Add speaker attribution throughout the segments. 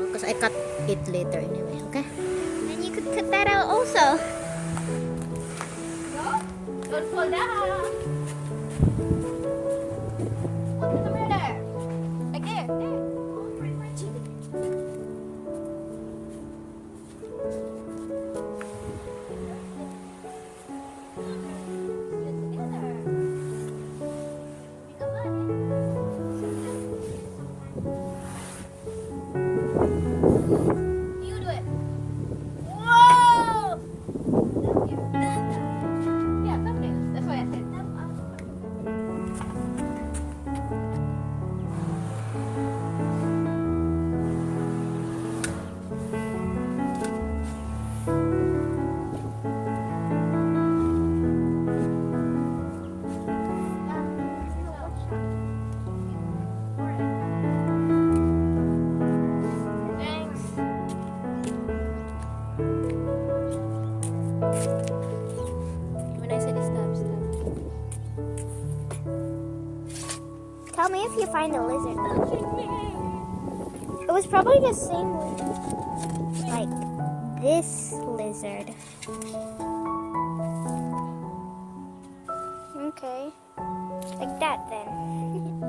Speaker 1: Because I cut it later anyway, okay? And you could cut that out also.
Speaker 2: Don't fall down. Put the camera there. Like there. Oh, pretty much. You do it. Whoa! Yeah, thumbnails. That's why I said thumb up. Thanks.
Speaker 1: When I said stop, stop. Tell me if you find the lizard. It was probably the same like this lizard. Okay. Like that then. Hey, lizard.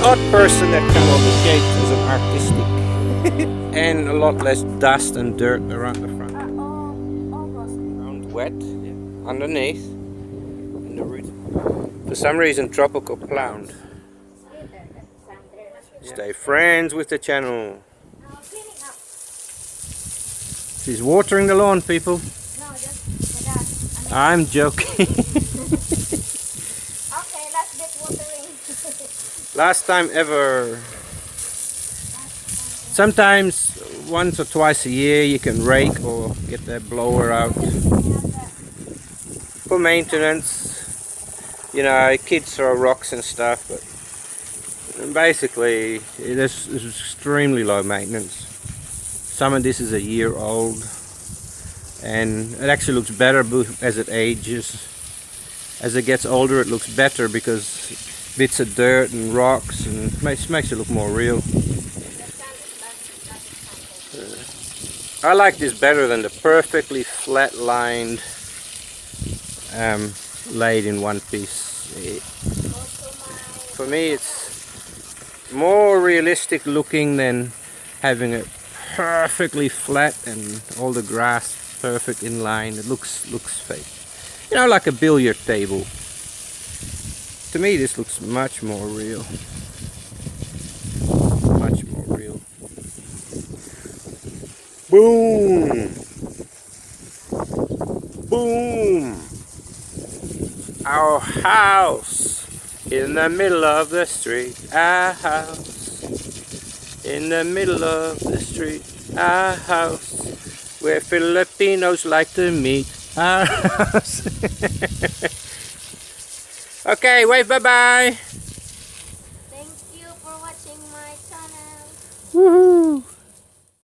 Speaker 3: odd person that come on the gate was an artistic and a lot less dust and dirt around the front. Around wet underneath and the root. For some reason tropical plound. Stay friends with the channel. She's watering the lawn, people.
Speaker 2: No, just
Speaker 3: I'm joking.
Speaker 2: okay, last bit watering.
Speaker 3: Last time ever. Sometimes once or twice a year you can rake or get that blower out for maintenance. You know, kids throw rocks and stuff, but basically it is extremely low maintenance. Some of this is a year old. and it actually looks better as it ages. As it gets older, it looks better because bits of dirt and rocks and makes it look more real. I like this better than the perfectly flat lined laid in one piece. For me it's more realistic looking than having it perfectly flat and all the grass perfect in line. It looks fake. You know, like a billiard table. To me this looks much more real. Much more real. Boom! Boom! Our house in the middle of the street. Our house in the middle of the street. Our house where Filipinos like to meet. Our house. Okay, wave bye-bye.
Speaker 1: Thank you for watching my channel.
Speaker 3: Woohoo!